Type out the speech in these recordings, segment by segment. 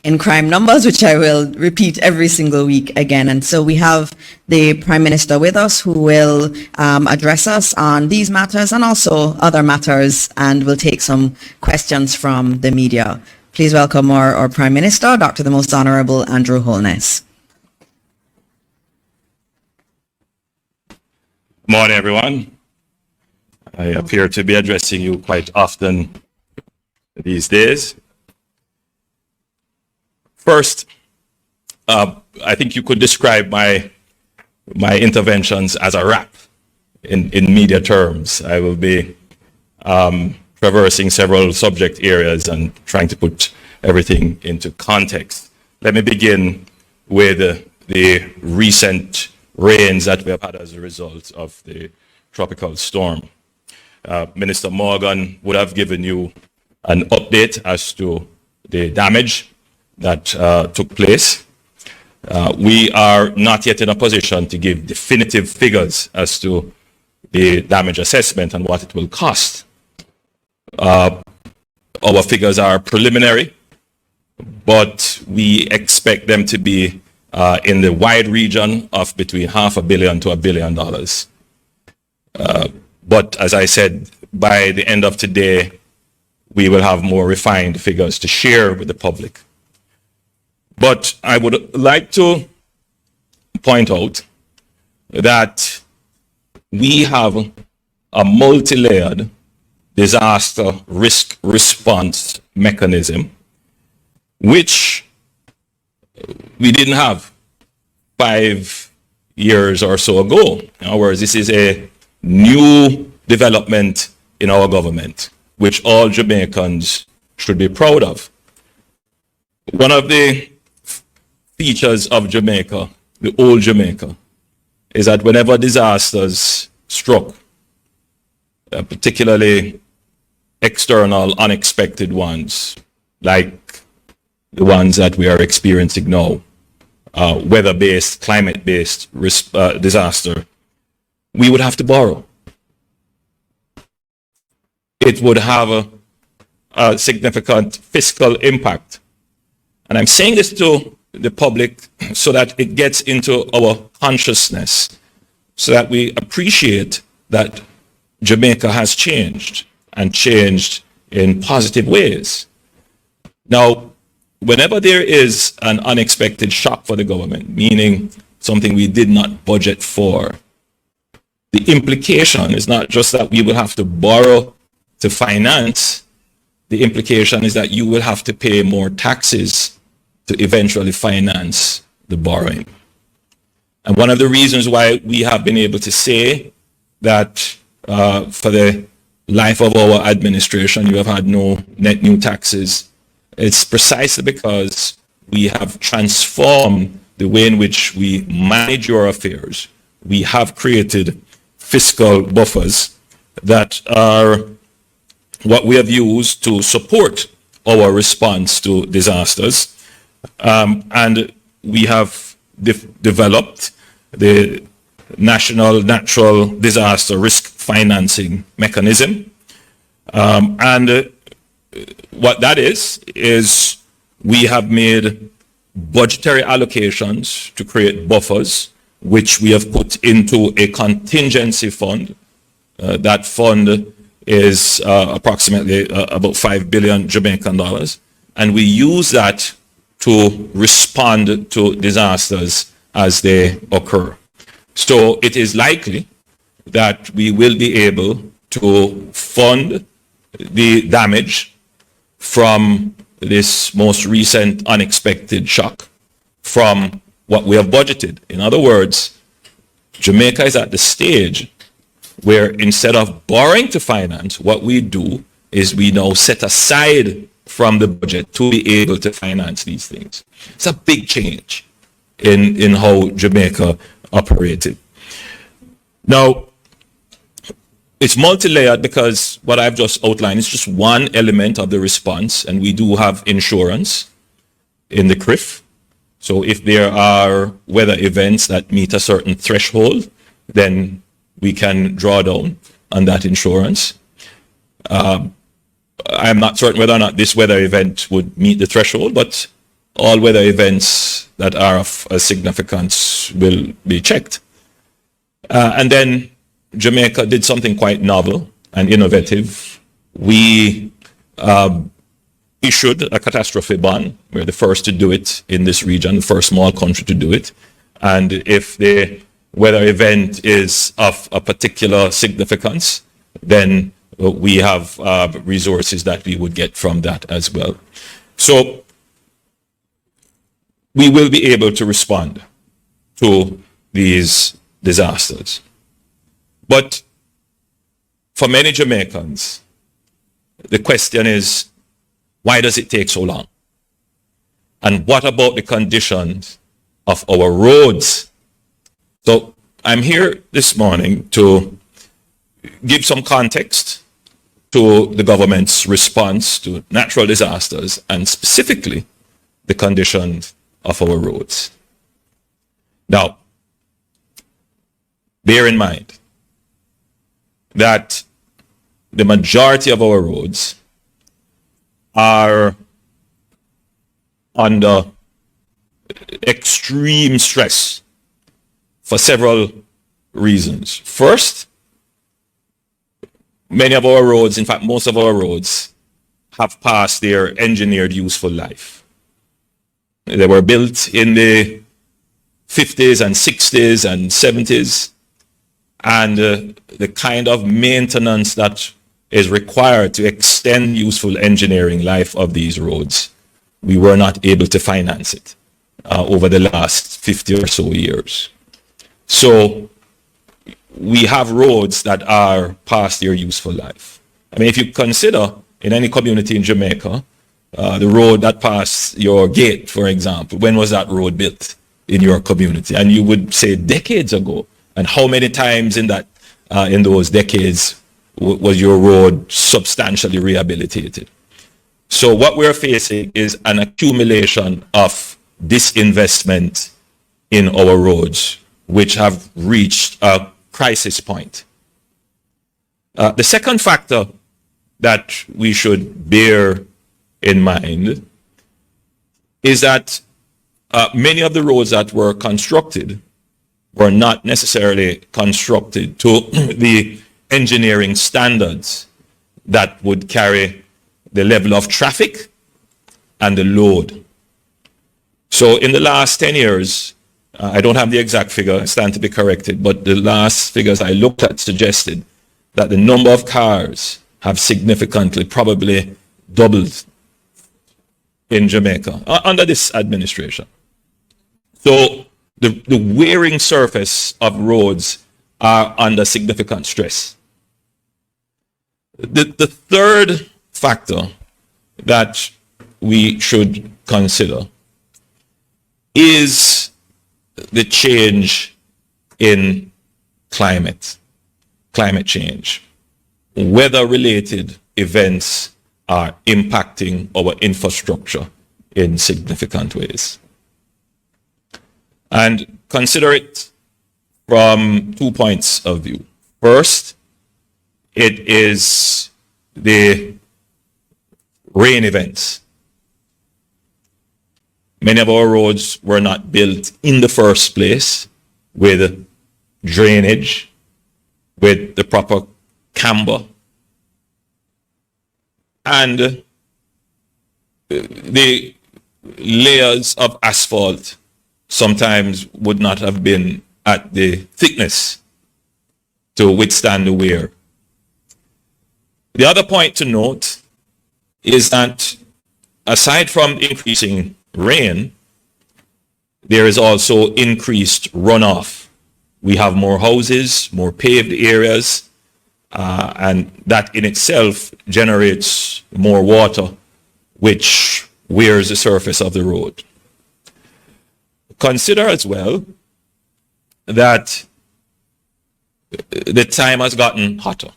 in crime numbers, which I will repeat every single week again. And so we have the Prime Minister with us who will address us on these matters and also other matters, and we'll take some questions from the media. Please welcome our Prime Minister, Dr. the Most Honourable Andrew Holness. Morning, everyone. I appear to be addressing you quite often these days. First, I think you could describe my interventions as a rap in media terms. I will be traversing several subject areas and trying to put everything into context. Let me begin with the recent rains that we have had as a result of the tropical storm. Minister Morgan would have given you an update as to the damage that took place. We are not yet in a position to give definitive figures as to the damage assessment and what it will cost. Our figures are preliminary, but we expect them to be in the wide region of between $500 million to $1 billion. But as I said, by the end of today, we will have more refined figures to share with the public. But I would like to point out that we have a multi-layered disaster risk response mechanism, which we didn't have 5 years or so ago. In other words, this is a new development in our government, which all Jamaicans should be proud of. One of the features of Jamaica, the old Jamaica, is that whenever disasters struck, particularly external, unexpected ones, like the ones that we are experiencing now, weather-based, climate-based disaster, we would have to borrow. It would have a significant fiscal impact. And I'm saying this to the public so that it gets into our consciousness, so that we appreciate that Jamaica has changed and changed in positive ways. Now, whenever there is an unexpected shock for the government, meaning something we did not budget for, the implication is not just that we will have to borrow to finance. The implication is that you will have to pay more taxes to eventually finance the borrowing. And one of the reasons why we have been able to say that for the life of our administration, you have had no net new taxes, it's precisely because we have transformed the way in which we manage your affairs. We have created fiscal buffers that are what we have used to support our response to disasters. And we have developed the National Natural Disaster Risk Financing Mechanism. And what that is we have made budgetary allocations to create buffers, which we have put into a contingency fund. That fund is approximately about 5 billion Jamaican dollars. And we use that to respond to disasters as they occur. So it is likely that we will be able to fund the damage from this most recent unexpected shock from what we have budgeted. In other words, Jamaica is at the stage where instead of borrowing to finance, what we do is we now set aside from the budget to be able to finance these things. It's a big change in how Jamaica operated. Now, it's multi-layered because what I've just outlined is just one element of the response, and we do have insurance in the CRIF. So if there are weather events that meet a certain threshold, then we can draw down on that insurance. I'm not certain whether or not this weather event would meet the threshold, but all weather events that are of a significance will be checked. And then Jamaica did something quite novel and innovative. We issued a catastrophe bond. We're the first to do it in this region, the first small country to do it. And if the weather event is of a particular significance, then we have resources that we would get from that as well. So we will be able to respond to these disasters. But for many Jamaicans, the question is, why does it take so long? And what about the conditions of our roads? So I'm here this morning to give some context to the government's response to natural disasters and specifically the conditions of our roads. Now, bear in mind that the majority of our roads are under extreme stress for several reasons. First, many of our roads, in fact, most of our roads, have passed their engineered useful life. They were built in the 50s and 60s and 70s, and the kind of maintenance that is required to extend useful engineering life of these roads, we were not able to finance it over the last 50 or so years. So we have roads that are past their useful life. I mean, if you consider in any community in Jamaica, the road that passed your gate, for example, when was that road built in your community? And you would say decades ago. And how many times in those decades was your road substantially rehabilitated? So what we're facing is an accumulation of disinvestment in our roads, which have reached a crisis point. The second factor that we should bear in mind is that many of the roads that were constructed were not necessarily constructed to the engineering standards that would carry the level of traffic and the load. So in the last 10 years, I don't have the exact figure, I stand to be corrected, but the last figures I looked at suggested that the number of cars have significantly, probably doubled in Jamaica under this administration. So the wearing surface of roads are under significant stress. The third factor that we should consider is the change in climate change. Weather-related events are impacting our infrastructure in significant ways. And consider it from 2 points of view. First, it is the rain events. Many of our roads were not built in the first place with drainage, with the proper camber, and the layers of asphalt sometimes would not have been at the thickness to withstand the wear. The other point to note is that aside from increasing rain, there is also increased runoff. We have more houses, more paved areas, and that in itself generates more water, which wears the surface of the road. Consider as well that the time has gotten hotter,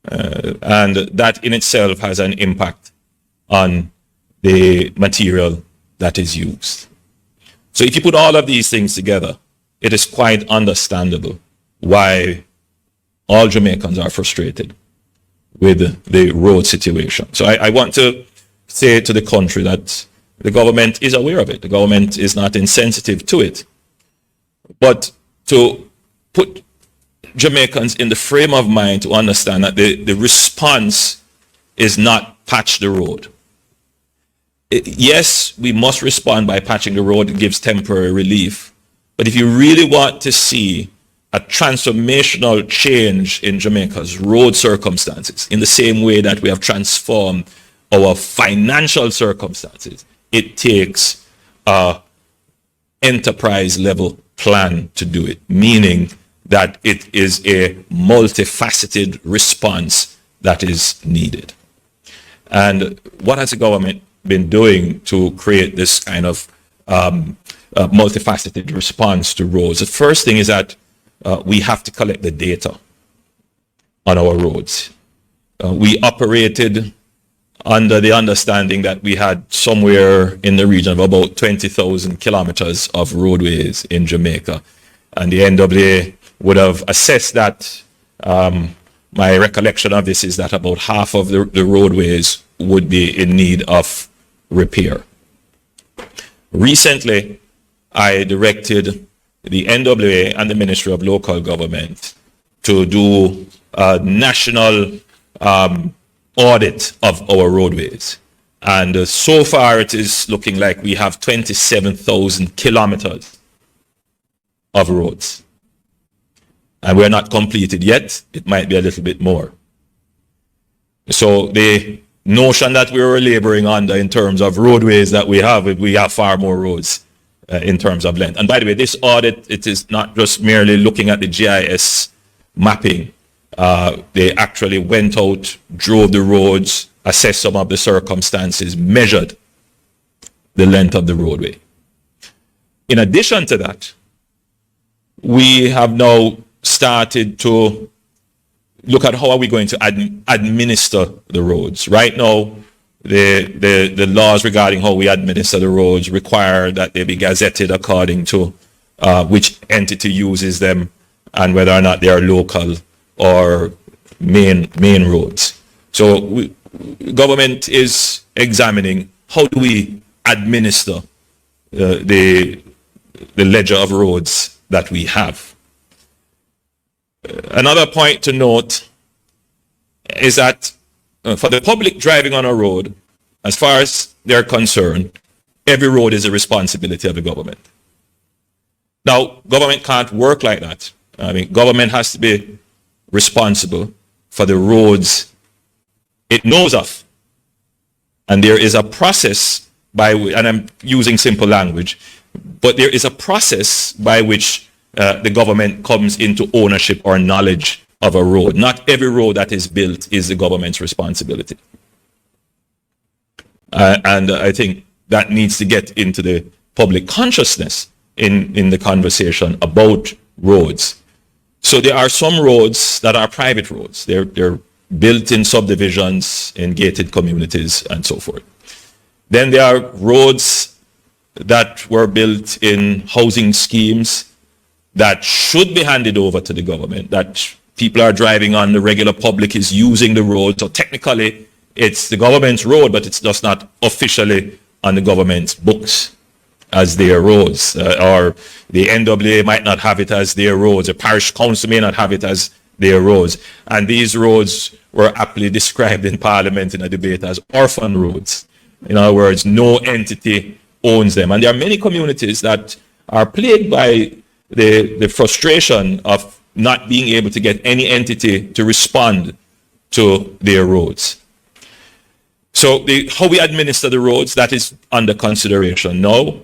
and that in itself has an impact on the material that is used. So if you put all of these things together, it is quite understandable why all Jamaicans are frustrated with the road situation. So I want to say to the country that The government is aware of it. The government is not insensitive to it. But to put Jamaicans in the frame of mind to understand that the response is not patch the road. Yes, we must respond by patching the road. It gives temporary relief. But if you really want to see a transformational change in Jamaica's road circumstances, in the same way that we have transformed our financial circumstances, it takes an enterprise level plan to do it, meaning that it is a multifaceted response that is needed. And what has the government been doing to create this kind of multifaceted response to roads? The first thing is that we have to collect the data on our roads. We operated under the understanding that we had somewhere in the region of about 20,000 kilometers of roadways in Jamaica. And the NWA would have assessed that. My recollection of this is that about half of the roadways would be in need of repair. Recently, I directed the NWA and the Ministry of Local Government to do a national audit of our roadways. And so far it is looking like we have 27,000 kilometers of roads. And we're not completed yet. It might be a little bit more. So the notion that we were laboring under in terms of roadways that we have far more roads in terms of length. And by the way, this audit, it is not just merely looking at the GIS mapping. They actually went out, drove the roads, assessed some of the circumstances, measured the length of the roadway. In addition to that, we have now started to look at how are we going to administer the roads. Right now, the laws regarding how we administer the roads require that they be gazetted according to which entity uses them and whether or not they are local or main roads. So government is examining how do we administer the ledger of roads that we have. Another point to note is that for the public driving on a road, as far as they're concerned, every road is a responsibility of the government. Now, government can't work like that. I mean, government has to be responsible for the roads it knows of. And there is a process by which, and I'm using simple language, but there is a process by which the government comes into ownership or knowledge of a road. Not every road that is built is the government's responsibility. And I think that needs to get into the public consciousness in the conversation about roads. So there are some roads that are private roads. They're built in subdivisions, in gated communities, and so forth. Then there are roads that were built in housing schemes that should be handed over to the government, that people are driving on, the regular public is using the road. So technically, it's the government's road, but it's just not officially on the government's books as their roads. Or the NWA might not have it as their roads. The parish council may not have it as their roads. And these roads were aptly described in Parliament in a debate as orphan roads. In other words, no entity owns them. And there are many communities that are plagued by the frustration of not being able to get any entity to respond to their roads. So how we administer the roads, that is under consideration now.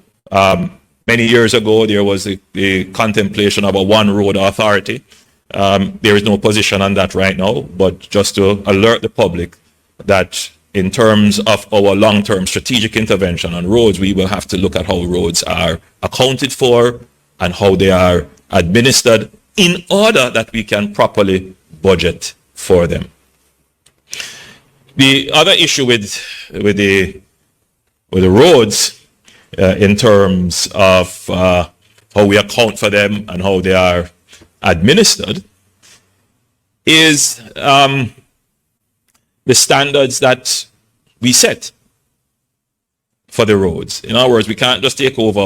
Many years ago, there was the contemplation of a one road authority. There is no position on that right now, but just to alert the public that in terms of our long-term strategic intervention on roads, we will have to look at how roads are accounted for and how they are administered in order that we can properly budget for them. The other issue with the roads in terms of how we account for them and how they are administered is the standards that we set for the roads. In other words, we can't just take over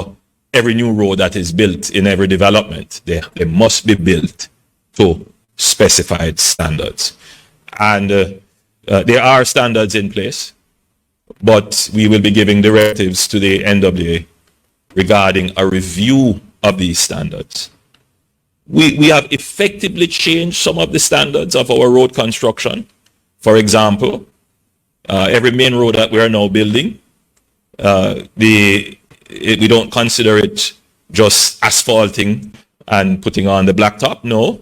every new road that is built in every development. They must be built to specified standards. And there are standards in place, but we will be giving directives to the NWA regarding a review of these standards. We have effectively changed some of the standards of our road construction. For example, every main road that we are now building, we don't consider it just asphalting and putting on the blacktop. No,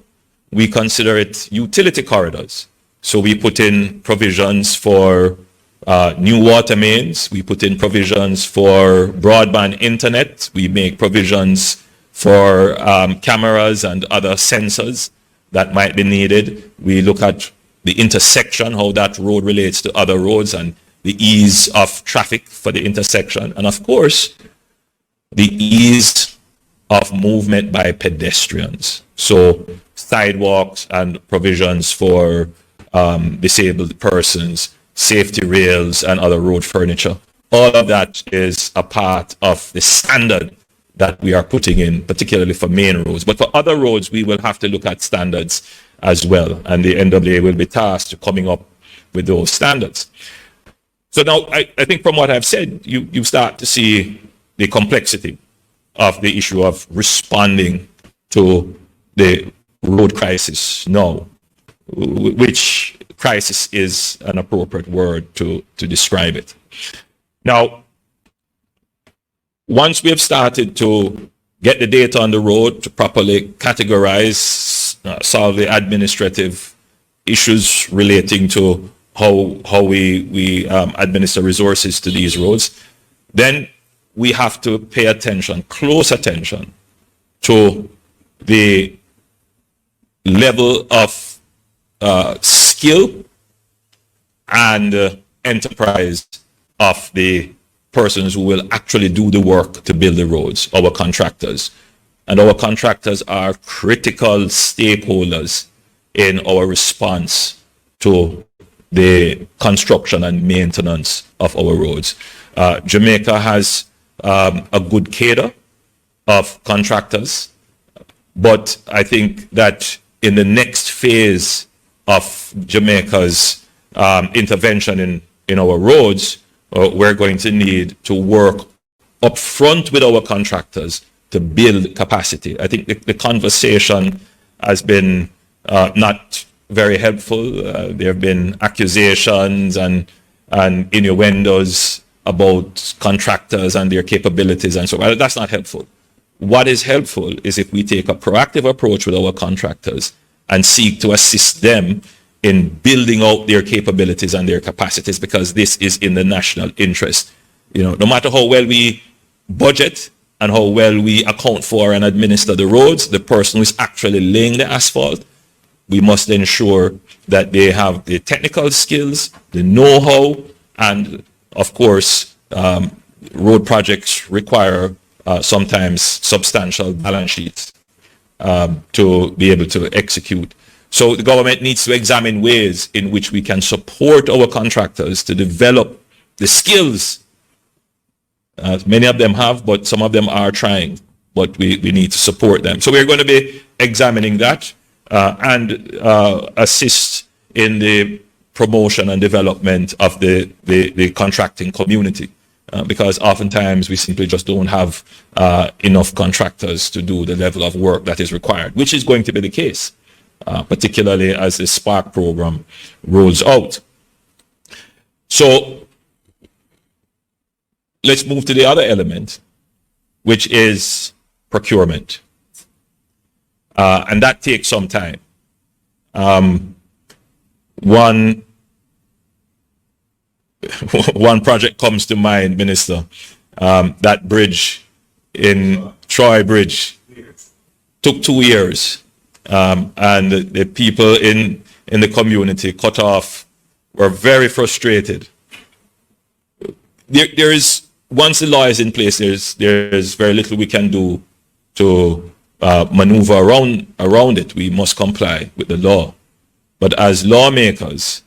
we consider it utility corridors. So we put in provisions for new water mains. We put in provisions for broadband internet. We make provisions for cameras and other sensors that might be needed. We look at the intersection, how that road relates to other roads, and the ease of traffic for the intersection. And of course, the ease of movement by pedestrians. So sidewalks and provisions for disabled persons, safety rails and other road furniture. All of that is a part of the standard that we are putting in, particularly for main roads. But for other roads, we will have to look at standards as well. And the NWA will be tasked to coming up with those standards. So now, I think from what I've said, you start to see the complexity of the issue of responding to the road crisis now, which crisis is an appropriate word to describe it. Now, once we have started to get the data on the road to properly categorize, solve the administrative issues relating to how we administer resources to these roads, then we have to pay attention, close attention, to the level of skill and enterprise of the persons who will actually do the work to build the roads, our contractors. And our contractors are critical stakeholders in our response to the construction and maintenance of our roads. Jamaica has a good cadre of contractors, but I think that in the next phase of Jamaica's intervention in our roads, we're going to need to work up front with our contractors to build capacity. I think the conversation has been not very helpful. There have been accusations and innuendos about contractors and their capabilities and so on. That's not helpful. What is helpful is if we take a proactive approach with our contractors and seek to assist them in building out their capabilities and their capacities, because this is in the national interest. You know, no matter how well we budget and how well we account for and administer the roads, the person who is actually laying the asphalt, we must ensure that they have the technical skills, the know-how, and of course, road projects require sometimes substantial balance sheets to be able to execute. So the government needs to examine ways in which we can support our contractors to develop the skills. Many of them have, but some of them are trying, but we need to support them. So we're going to be examining that and assist in the promotion and development of the contracting community. Because oftentimes we simply just don't have enough contractors to do the level of work that is required, which is going to be the case, particularly as the SPARK program rolls out. So let's move to the other element, which is procurement. And that takes some time. One project comes to mind, Minister, that bridge in Troy Bridge took 2 years, and the people in the community cut off were very frustrated. There is, once the law is in place, there's very little we can do to maneuver around it. We must comply with the law. But as lawmakers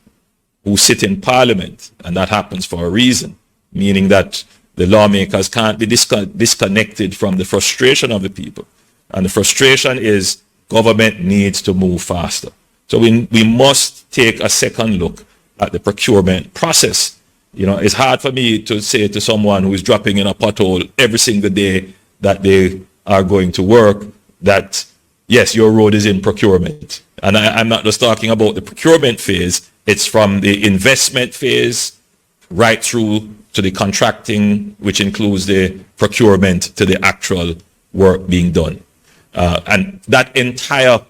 who sit in Parliament, and that happens for a reason, meaning that the lawmakers can't be disconnected from the frustration of the people. And the frustration is government needs to move faster. So we must take a second look at the procurement process. You know, it's hard for me to say to someone who is dropping in a pothole every single day that they are going to work that, yes, your road is in procurement. And I'm not just talking about the procurement phase. It's from the investment phase right through to the contracting, which includes the procurement, to the actual work being done. And that entire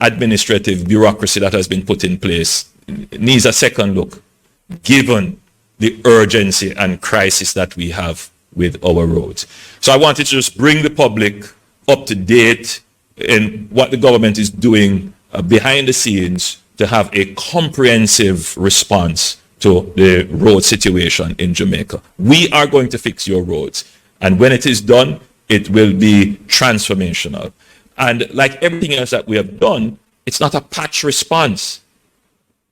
administrative bureaucracy that has been put in place needs a second look, given the urgency and crisis that we have with our roads. So I wanted to just bring the public up to date in what the government is doing behind the scenes to have a comprehensive response to the road situation in Jamaica. We are going to fix your roads. And when it is done, it will be transformational. And like everything else that we have done, it's not a patch response.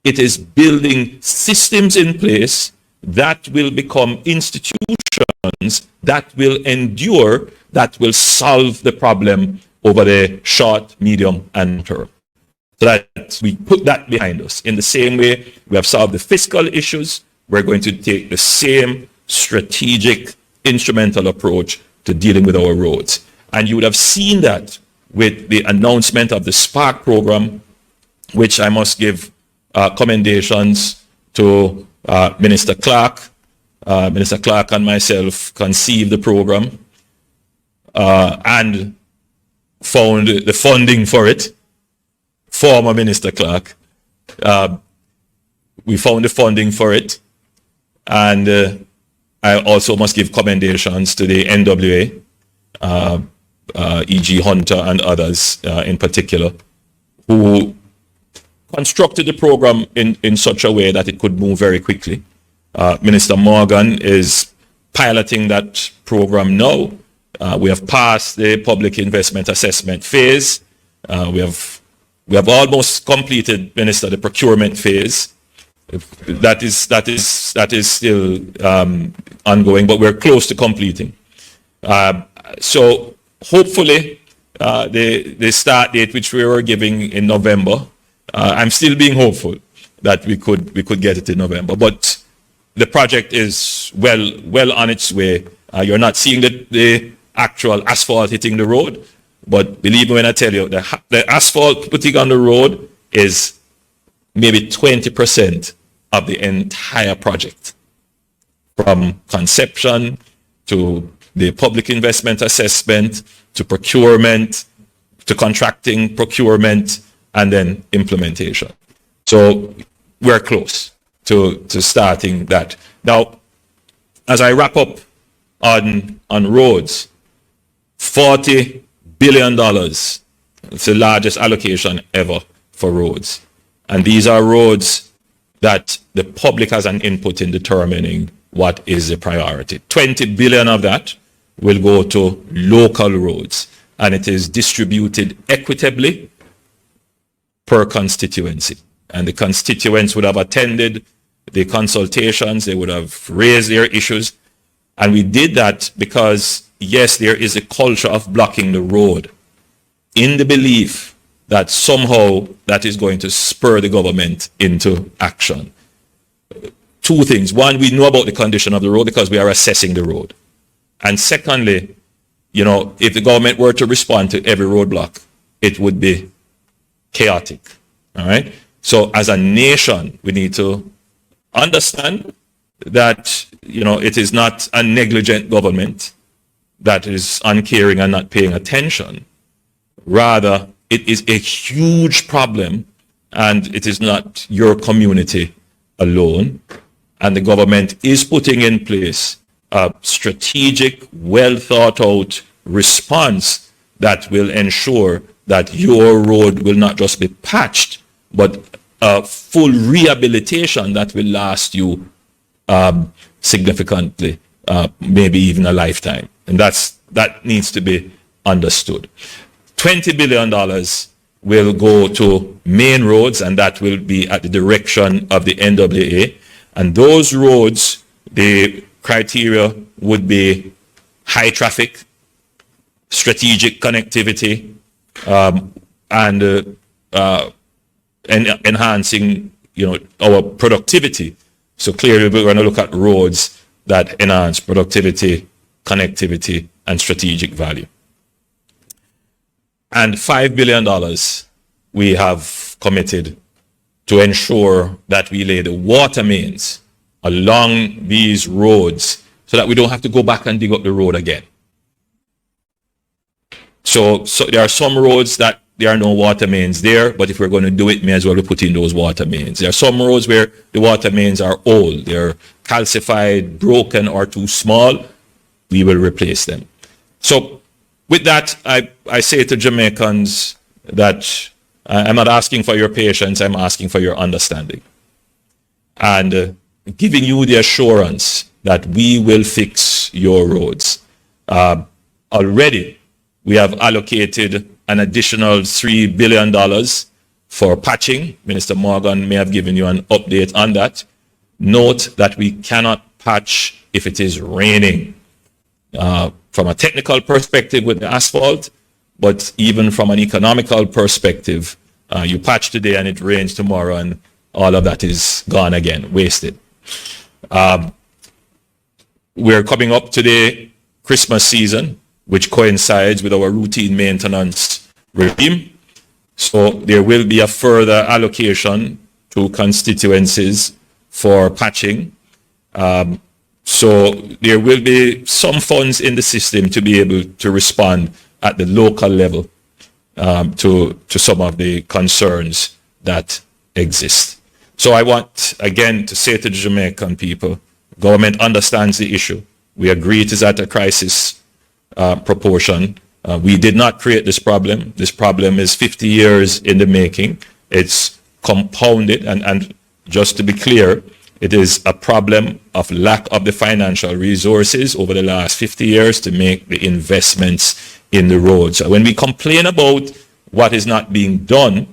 It is building systems in place that will become institutions that will endure, that will solve the problem over the short, medium, and term. So that we put that behind us. In the same way we have solved the fiscal issues, we're going to take the same strategic, instrumental approach to dealing with our roads. And you would have seen that with the announcement of the SPARK program, which I must give commendations to Minister Clark. Minister Clark and myself conceived the program and found the funding for it. Former Minister Clark. We found the funding for it. And I also must give commendations to the NWA, E.G. Hunter and others in particular, who constructed the program in such a way that it could move very quickly. Minister Morgan is piloting that program now. We have passed the public investment assessment phase. We have almost completed, Minister, the procurement phase. That is still ongoing, but we're close to completing. So hopefully, the start date which we were giving in November, I'm still being hopeful that we could get it in November. But the project is well on its way. You're not seeing the actual asphalt hitting the road, but believe me when I tell you, the asphalt putting on the road is maybe 20% of the entire project, from conception to the public investment assessment to procurement to contracting, procurement, and then implementation. So we're close to starting that. Now, as I wrap up on roads, $40 billion. It's the largest allocation ever for roads. And these are roads that the public has an input in determining what is the priority. 20 billion of that will go to local roads, and it is distributed equitably per constituency. And the constituents would have attended the consultations, they would have raised their issues. And we did that because, yes, there is a culture of blocking the road in the belief that somehow that is going to spur the government into action. Two things. One, we know about the condition of the road because we are assessing the road. And secondly, you know, if the government were to respond to every roadblock, it would be chaotic. All right? So as a nation, we need to understand that, you know, it is not a negligent government that is uncaring and not paying attention. Rather, it is a huge problem, and it is not your community alone. And the government is putting in place a strategic, well thought out response that will ensure that your road will not just be patched, but a full rehabilitation that will last you significantly, maybe even a lifetime. And that needs to be understood. $20 billion will go to main roads, and that will be at the direction of the NWA. And those roads, the criteria would be high traffic, strategic connectivity, and enhancing, our productivity. So clearly, we're going to look at roads that enhance productivity, connectivity, and strategic value. And $5 billion we have committed to ensure that we lay the water mains along these roads so that we don't have to go back and dig up the road again. So there are some roads that there are no water mains there, but if we're going to do it, may as well we put in those water mains. There are some roads where the water mains are old, they're calcified, broken, or too small. We will replace them. So with that, I say to Jamaicans that I'm not asking for your patience, I'm asking for your understanding. And giving you the assurance that we will fix your roads. Already, we have allocated an additional $3 billion for patching. Minister Morgan may have given you an update on that. Note that we cannot patch if it is raining. From a technical perspective with the asphalt, but even from an economical perspective, you patch today and it rains tomorrow and all of that is gone again, wasted. We're coming up today, Christmas season, which coincides with our routine maintenance regime. So there will be a further allocation to constituencies for patching. So there will be some funds in the system to be able to respond at the local level to some of the concerns that exist. So I want, again, to say to the Jamaican people, government understands the issue. We agree it is at a crisis proportion. We did not create this problem. This problem is 50 years in the making. It's compounded, and just to be clear, it is a problem of lack of the financial resources over the last 50 years to make the investments in the roads. So when we complain about what is not being done,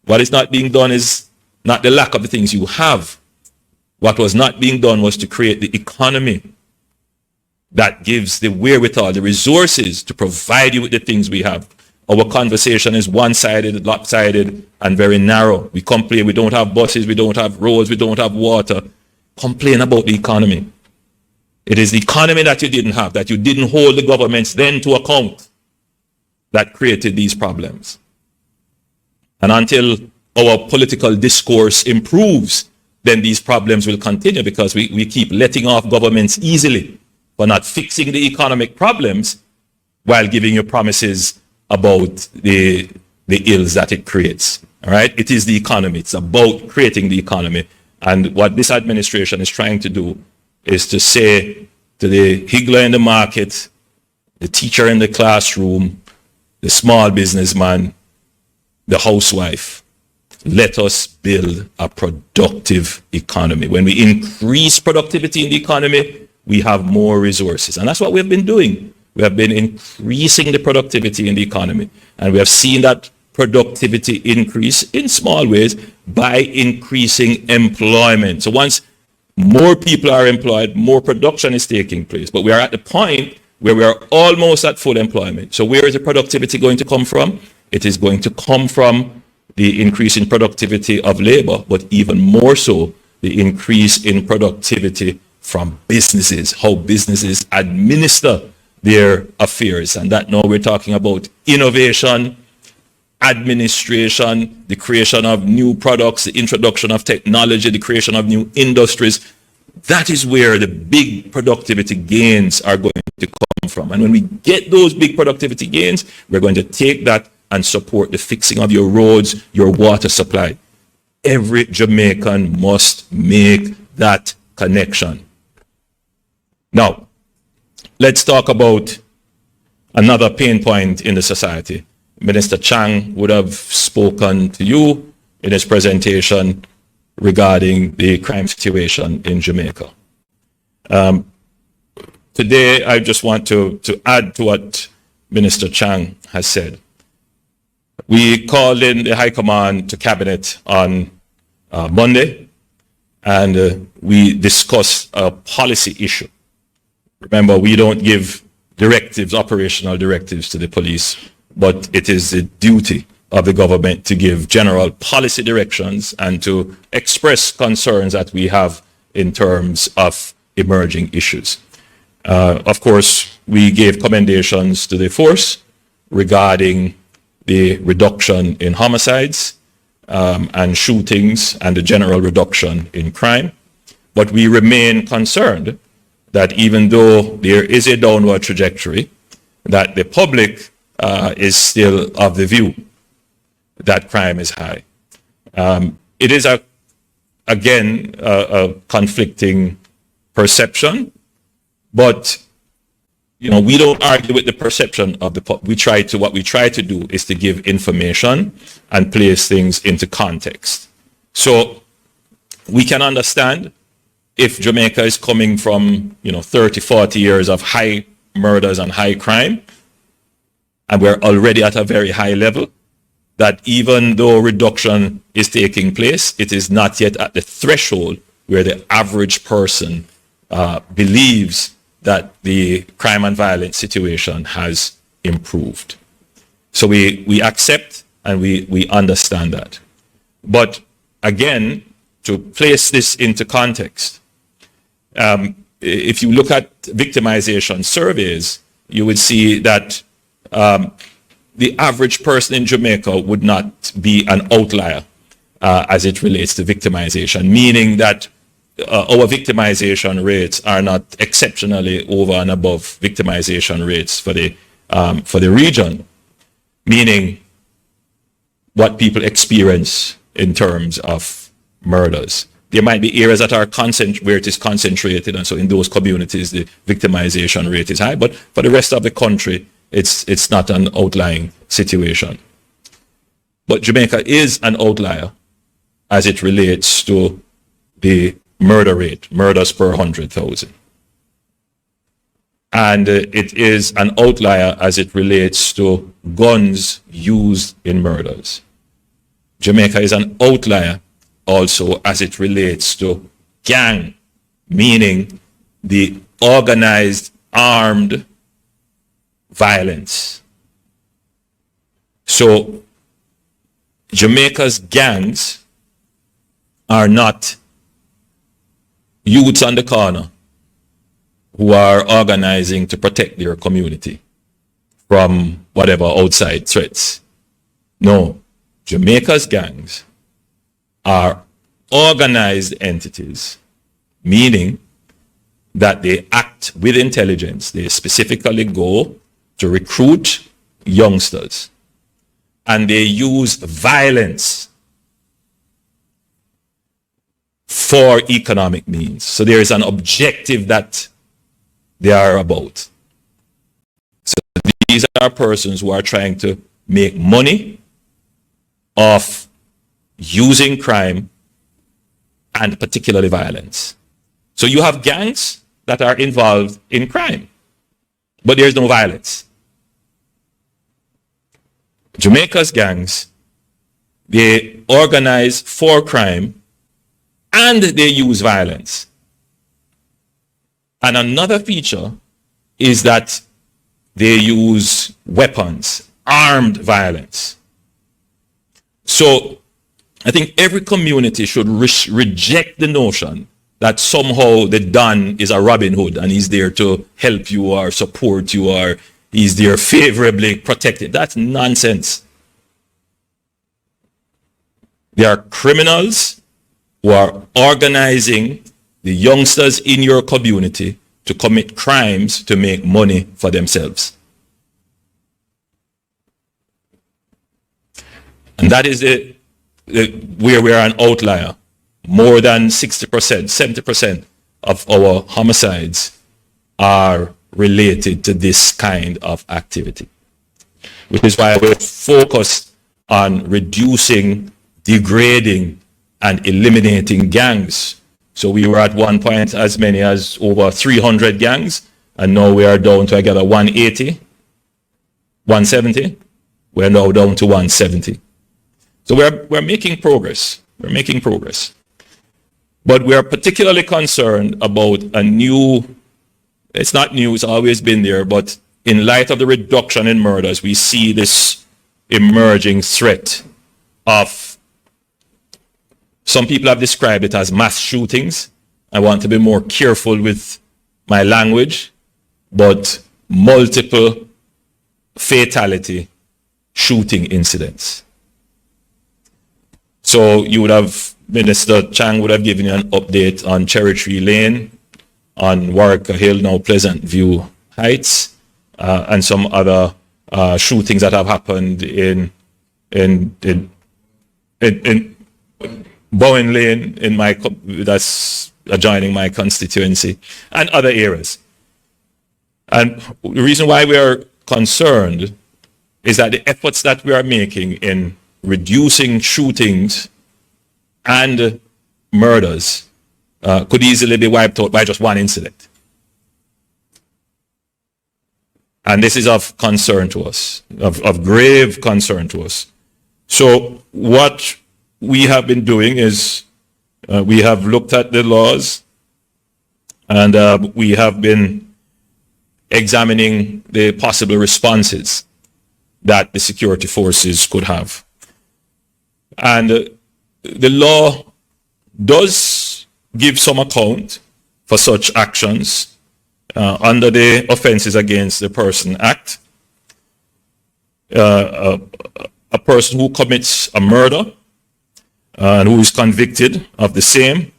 what is not being done is not the lack of the things you have. What was not being done was to create the economy that gives the wherewithal, the resources to provide you with the things we have. Our conversation is one-sided, lopsided, and very narrow. We complain we don't have buses, we don't have roads, we don't have water. Complain about the economy. It is the economy that you didn't have, that you didn't hold the governments then to account, that created these problems. And until our political discourse improves, then these problems will continue because we keep letting off governments easily for not fixing the economic problems while giving you promises about the ills that it creates. All right? It is the economy. It's about creating the economy. And what this administration is trying to do is to say to the higgler in the market, the teacher in the classroom, the small businessman, the housewife, let us build a productive economy. When we increase productivity in the economy, we have more resources. And that's what we've been doing. We have been increasing the productivity in the economy. And we have seen that productivity increase in small ways by increasing employment. So once more people are employed, more production is taking place. But we are at the point where we are almost at full employment. So where is the productivity going to come from? It is going to come from the increase in productivity of labor, but even more so, the increase in productivity from businesses, how businesses administer their affairs. And that now we're talking about innovation, administration, the creation of new products, the introduction of technology, the creation of new industries. That is where the big productivity gains are going to come from. And when we get those big productivity gains, we're going to take that and support the fixing of your roads, your water supply. Every Jamaican must make that connection. Now, let's talk about another pain point in the society. Minister Chang would have spoken to you in his presentation regarding the crime situation in Jamaica. Today, I just want to add to what Minister Chang has said. We called in the High Command to Cabinet on Monday, and we discussed a policy issue. Remember, we don't give directives, operational directives to the police, but it is the duty of the government to give general policy directions and to express concerns that we have in terms of emerging issues. Of course, we gave commendations to the force regarding the reduction in homicides and shootings and the general reduction in crime. But we remain concerned that even though there is a downward trajectory, that the public is still of the view that crime is high. It is, again, a conflicting perception, but we don't argue with the perception of the public. What we try to do is to give information and place things into context. So we can understand if Jamaica is coming from 30, 40 years of high murders and high crime, and we're already at a very high level, that even though reduction is taking place, it is not yet at the threshold where the average person believes that the crime and violence situation has improved. So we accept and we understand that. But again, to place this into context, if you look at victimization surveys, you would see that the average person in Jamaica would not be an outlier as it relates to victimization, meaning that our victimization rates are not exceptionally over and above victimization rates for the region, meaning what people experience in terms of murders. There might be areas that are where it is concentrated, and so in those communities the victimization rate is high, but for the rest of the country it's not an outlying situation. But Jamaica is an outlier as it relates to the murder rate, murders per 100,000. And it is an outlier as it relates to guns used in murders. Jamaica is an outlier also as it relates to gang, meaning the organized armed violence. So Jamaica's gangs are not youths on the corner who are organizing to protect their community from whatever outside threats. No, Jamaica's gangs are organized entities, meaning that they act with intelligence. They specifically go to recruit youngsters, and they use violence for economic means. So there is an objective that they are about. So these are persons who are trying to make money off using crime and particularly violence. So you have gangs that are involved in crime, but there's no violence. Jamaica's gangs, they organize for crime and they use violence. And another feature is that they use weapons, armed violence. So I think every community should reject the notion that somehow the Don is a Robin Hood and he's there to help you or support you or he's there favorably protected. That's nonsense. They are criminals who are organizing the youngsters in your community to commit crimes to make money for themselves. And that is where we are an outlier. More than 60%, 70% of our homicides are related to this kind of activity, which is why we're focused on reducing, degrading, and eliminating gangs. So we were at one point as many as over 300 gangs, and now we are down to, I gather, 180, 170. We're now down to 170. So we're making progress. We're making progress. But we are particularly concerned about a new, it's not new, it's always been there, but in light of the reduction in murders, we see this emerging threat of, some people have described it as mass shootings. I want to be more careful with my language, but multiple fatality shooting incidents. So you would have, Minister Chang would have given you an update on Cherry Tree Lane, on Warwick Hill, now Pleasant View Heights, and some other shootings that have happened in Bowen Lane, that's adjoining my constituency, and other areas. And the reason why we are concerned is that the efforts that we are making in reducing shootings and murders could easily be wiped out by just one incident. And this is of concern to us, of grave concern to us. So what we have been doing is we have looked at the laws, and we have been examining the possible responses that the security forces could have. And the law does give some account for such actions under the Offences Against the Person Act. A person who commits a murder and who is convicted of the same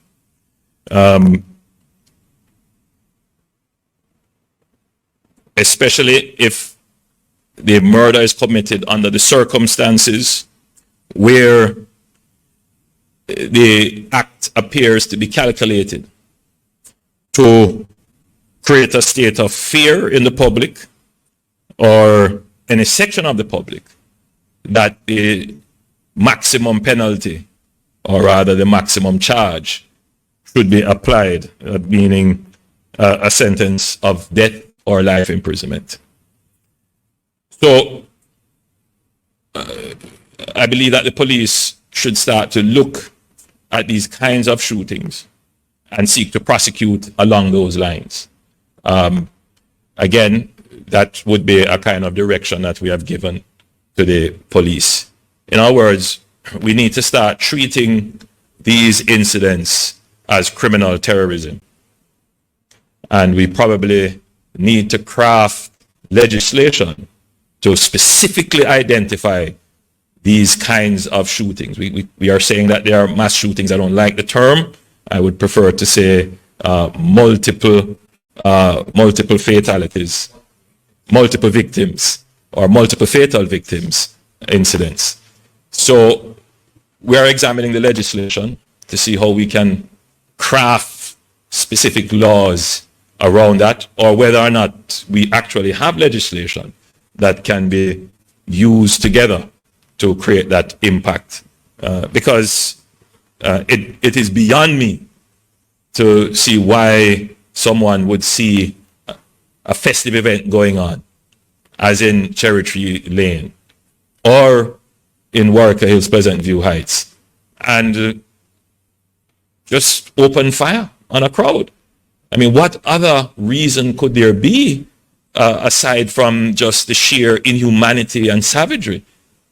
especially if the murder is committed under the circumstances where the act appears to be calculated to create a state of fear in the public or in a section of the public, that the maximum penalty, or rather the maximum charge, should be applied, meaning a sentence of death or life imprisonment. So I believe that the police should start to look at these kinds of shootings and seek to prosecute along those lines. Again, that would be a kind of direction that we have given to the police. In other words, we need to start treating these incidents as criminal terrorism. And we probably need to craft legislation to specifically identify these kinds of shootings. We are saying that there are mass shootings. I don't like the term. I would prefer to say multiple fatalities, multiple victims, or multiple fatal victims incidents. So we are examining the legislation to see how we can craft specific laws around that, or whether or not we actually have legislation that can be used together to create that impact. Because it is beyond me to see why someone would see a festive event going on, as in Cherry Tree Lane or in Warwick Hills, Pleasant View Heights, and just open fire on a crowd. I mean, what other reason could there be aside from just the sheer inhumanity and savagery,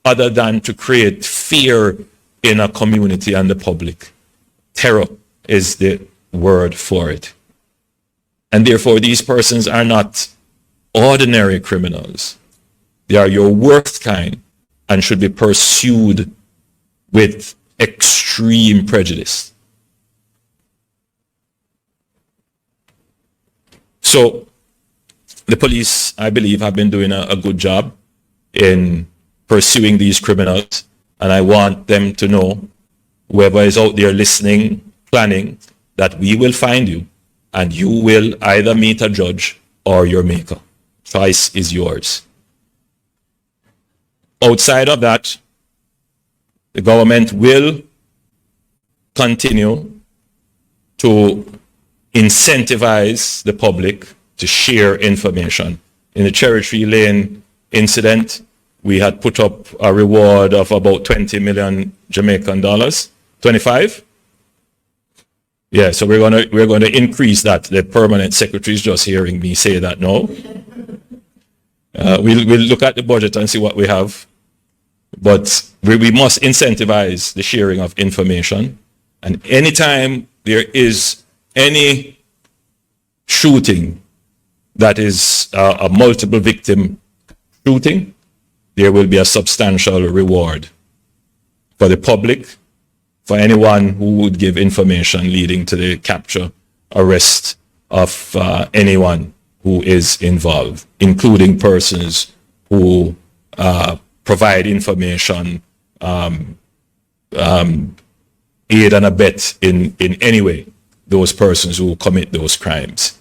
other than to create fear in a community and the public? Terror is the word for it. And therefore, these persons are not ordinary criminals. They are your worst kind and should be pursued with extreme prejudice. So the police, I believe, have been doing a good job in pursuing these criminals, and I want them to know, whoever is out there listening, planning, that we will find you, and you will either meet a judge or your maker. Choice is yours. Outside of that, the government will continue to incentivize the public to share information. In the Cherry Tree Lane incident, we had put up a reward of about 20 million Jamaican dollars, 25. Yeah, so we're gonna increase that. The permanent secretary is just hearing me say that now. We'll look at the budget and see what we have, but we must incentivize the sharing of information. And anytime there is any shooting that is a multiple victim shooting, there will be a substantial reward for the public, for anyone who would give information leading to the capture, arrest of anyone who is involved, including persons who provide information, aid and abet in any way those persons who commit those crimes.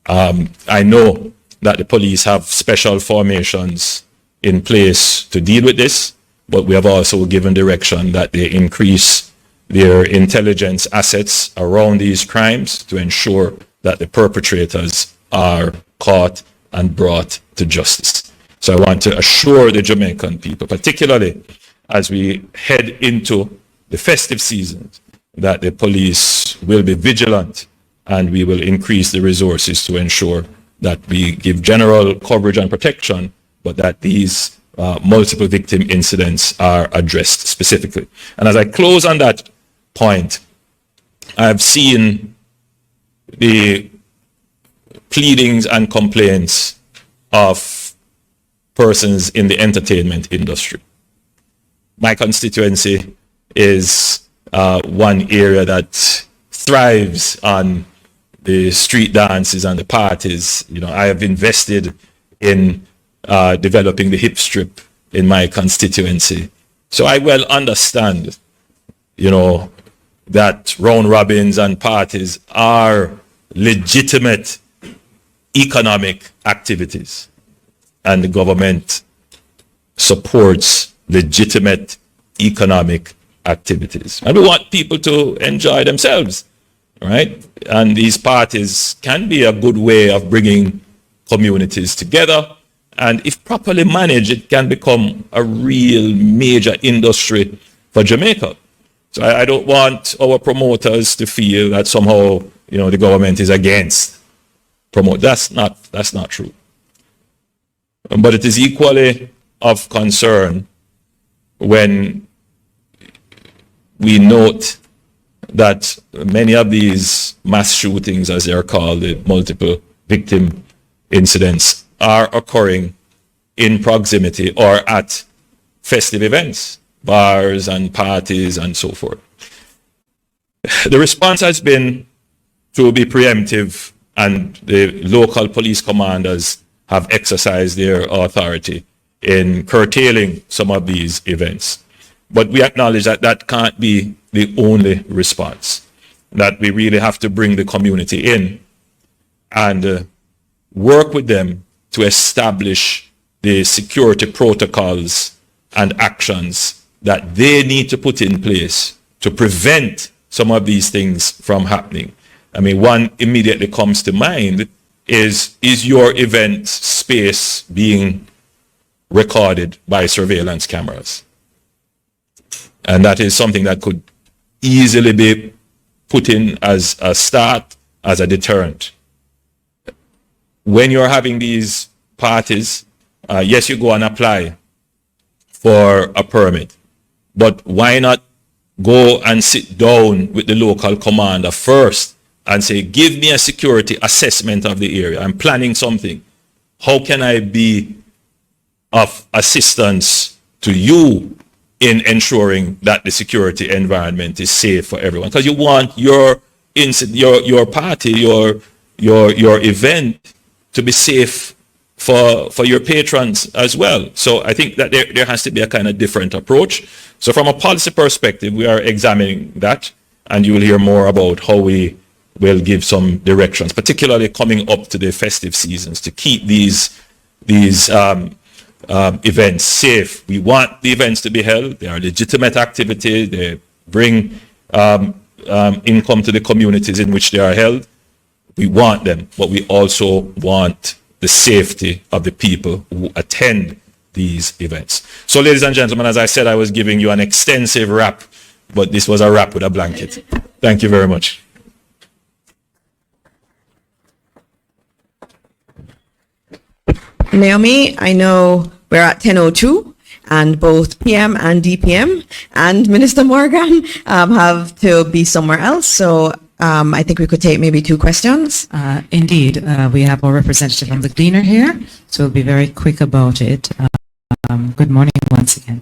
I know that the police have special formations in place to deal with this, but we have also given direction that they increase their intelligence assets around these crimes to ensure that the perpetrators are caught and brought to justice. So I want to assure the Jamaican people, particularly as we head into the festive season, that the police will be vigilant and we will increase the resources to ensure that we give general coverage and protection, but that these multiple victim incidents are addressed specifically. And as I close on that point, I've seen the pleadings and complaints of persons in the entertainment industry. My constituency is one area that thrives on the street dances and the parties. You know, I have invested in developing the hip strip in my constituency. So I well understand, you know, that round robins and parties are legitimate economic activities, and the government supports legitimate economic activities. And we want people to enjoy themselves, right? And these parties can be a good way of bringing communities together. And if properly managed, it can become a real major industry for Jamaica. So I don't want our promoters to feel that somehow, you know, the government is against promote. That's not true. But it is equally of concern when we note that many of these mass shootings, as they are called, the multiple victim incidents, are occurring in proximity or at festive events, bars and parties and so forth. The response has been to be preemptive, and the local police commanders have exercised their authority in curtailing some of these events. But we acknowledge that that can't be the only response, that we really have to bring the community in and work with them to establish the security protocols and actions that they need to put in place to prevent some of these things from happening. I mean, one immediately comes to mind is your event space being recorded by surveillance cameras? And that is something that could easily be put in as a start, as a deterrent. When you're having these parties, yes, you go and apply for a permit, but why not go and sit down with the local commander first and say, give me a security assessment of the area. I'm planning something. How can I be of assistance to you in ensuring that the security environment is safe for everyone? Because you want your party, your event to be safe for your patrons as well. So I think that there has to be a kind of different approach. So from a policy perspective, we are examining that, and you will hear more about how we will give some directions, particularly coming up to the festive seasons, to keep these events safe. We want the events to be held. They are legitimate activities. They bring income to the communities in which they are held. We want them, but we also want the safety of the people who attend these events. So, ladies and gentlemen, as I said, I was giving you an extensive wrap, but this was a wrap with a blanket. Thank you very much. Naomi, I know we're at 10:02 and both PM and DPM and Minister Morgan have to be somewhere else. So I think we could take maybe 2 questions. Indeed, we have our representative from the Gleaner here, so we'll be very quick about it. Good morning once again.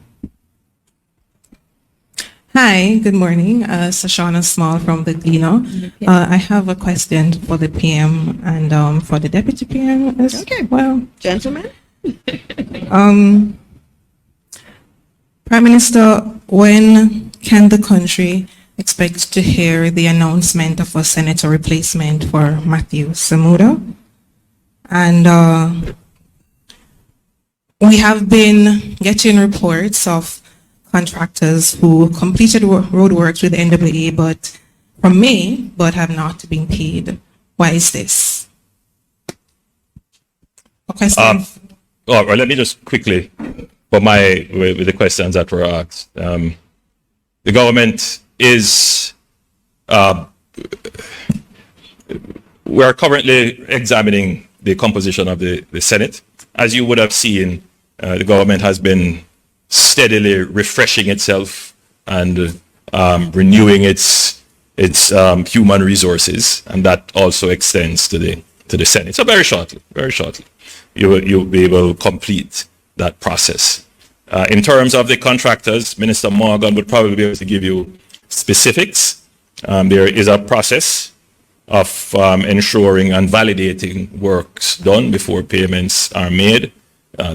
Hi, good morning. Sashana Small from the Gleaner. I have a question for the PM and for the Deputy PM as well. Gentlemen. Prime Minister, when can the country expect to hear the announcement of a senator replacement for Matthew Samuda? And we have been getting reports of contractors who completed road works with the NWA from May, but have not been paid. Why is this? Well, let me just quickly, with the questions that were asked. The government is, we are currently examining the composition of the Senate. As you would have seen, the government has been steadily refreshing itself and renewing its human resources, and that also extends to the Senate. So very shortly, you'll be able to complete that process. In terms of the contractors, Minister Morgan would probably be able to give you specifics. There is a process of ensuring and validating works done before payments are made.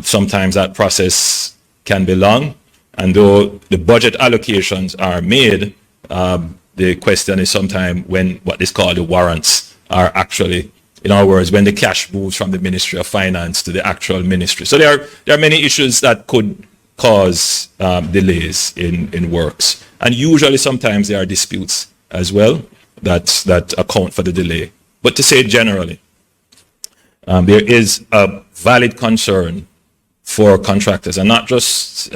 Sometimes that process can be long, and though the budget allocations are made, the question is sometimes when what is called the warrants are actually, in other words, when the cash moves from the Ministry of Finance to the actual ministry. So there are many issues that could cause delays in works, and usually sometimes there are disputes as well that account for the delay. But to say generally, there is a valid concern for contractors, and not just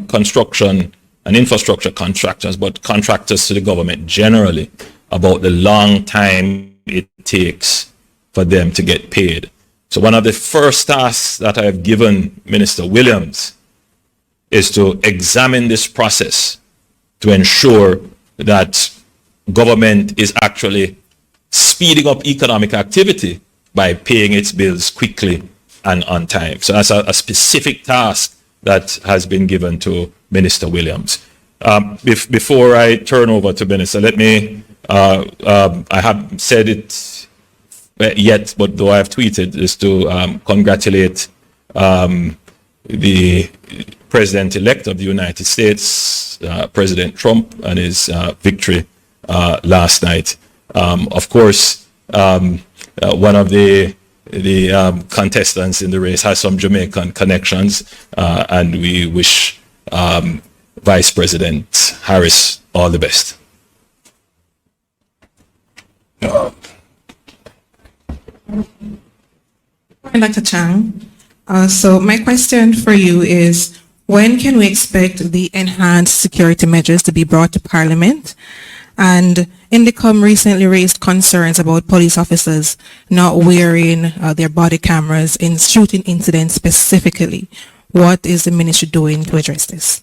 construction and infrastructure contractors, but contractors to the government generally, about the long time it takes for them to get paid. So one of the first tasks that I have given Minister Williams is to examine this process to ensure that government is actually speeding up economic activity by paying its bills quickly and on time. So that's a specific task that has been given to Minister Williams. Before I turn over to Minister, let me, I haven't said it yet, but though I have tweeted, is to congratulate the President-elect of the United States, President Trump, and his victory last night. Of course, one of the contestants in the race has some Jamaican connections, and we wish Vice President Harris all the best. Dr. Chang, so my question for you is, when can we expect the enhanced security measures to be brought to Parliament? And INDECOM recently raised concerns about police officers not wearing their body cameras in shooting incidents specifically. What is the ministry doing to address this?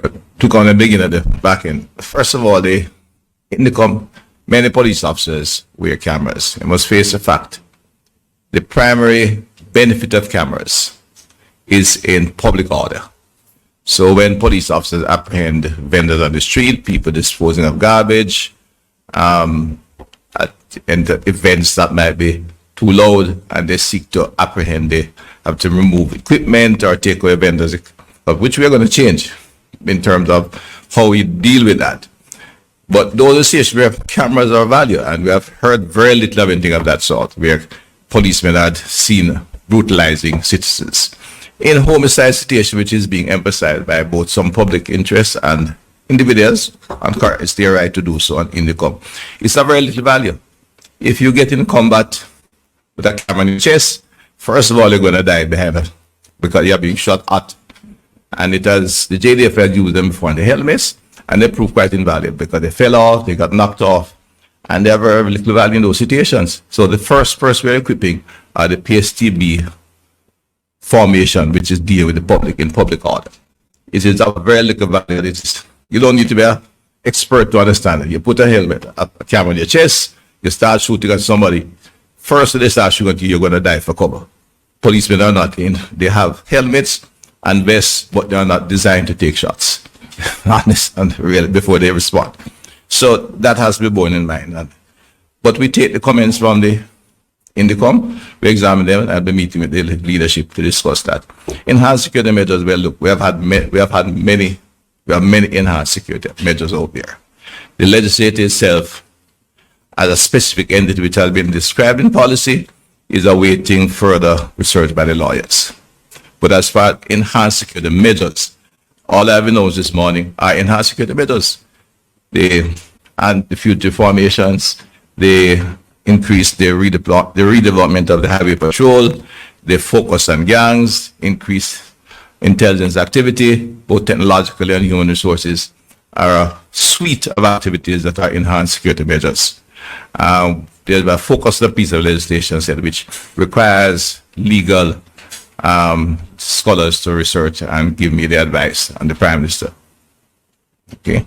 To kind of begin at the back end. First of all, INDECOM, many police officers wear cameras. You must face the fact. The primary benefit of cameras is in public order. So when police officers apprehend vendors on the street, people disposing of garbage, and events that might be too loud, and they seek to apprehend, they have to remove equipment or take away vendors, which we are going to change in terms of how we deal with that. But those associations where cameras are valued, and we have heard very little of anything of that sort, where policemen had seen brutalizing citizens. In homicide situation, which is being emphasized by both some public interests and individuals, and it's their right to do so on INDECOM, it's of very little value. If you get in combat with a camera in your chest, first of all, you're going to die behind it because you're being shot at. And it has, the JDF had used them before in the helmets, and they proved quite invaluable because they fell off, they got knocked off, and they have very little value in those situations. So the first we're equipping are the PSTB formation, which is deal with the public in public order. It is of very little value. You don't need to be an expert to understand it. You put a helmet, a camera on your chest, you start shooting at somebody. First they start shooting at you, you're going to die for cover. Policemen are not in. They have helmets and vests, but they are not designed to take shots. Honest and really, before they respond. So that has to be borne in mind. But we take the comments from the Indicom, we examine them, and I'll be meeting with the leadership to discuss that. Enhanced security measures, well, look, we have many enhanced security measures out there. The legislature itself, as a specific entity which has been described in policy, is awaiting further research by the lawyers. But as far as enhanced security measures, all I have announced this morning are enhanced security measures. And the future formations, they increase the redevelopment of the highway patrol, they focus on gangs, increase intelligence activity, both technologically and human resources, are a suite of activities that are enhanced security measures. There's a focused piece of legislation set which requires legal scholars to research and give me the advice and the Prime Minister. Okay.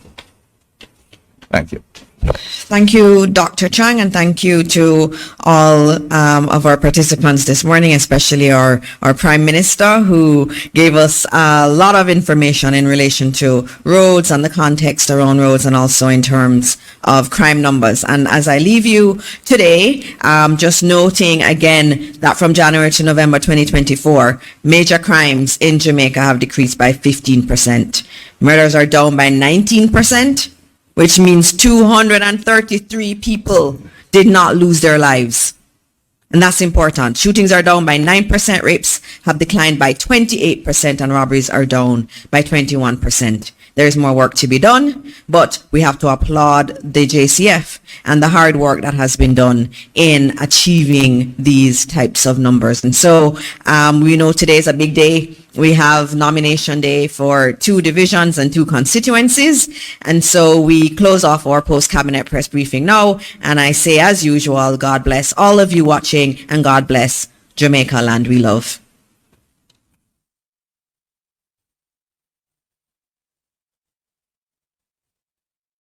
Thank you. Thank you, Dr. Chang, and thank you to all of our participants this morning, especially our Prime Minister, who gave us a lot of information in relation to roads and the context around roads, and also in terms of crime numbers. And as I leave you today, just noting again that from January to November 2024, major crimes in Jamaica have decreased by 15%. Murders are down by 19%. Which means 233 people did not lose their lives. And that's important. Shootings are down by 9%, rapes have declined by 28%, and robberies are down by 21%. There is more work to be done, but we have to applaud the JCF and the hard work that has been done in achieving these types of numbers. And so we know today is a big day. We have nomination day for 2 divisions and 2 constituencies. And so we close off our post-cabinet press briefing now. And I say, as usual, God bless all of you watching, and God bless Jamaica, land we love.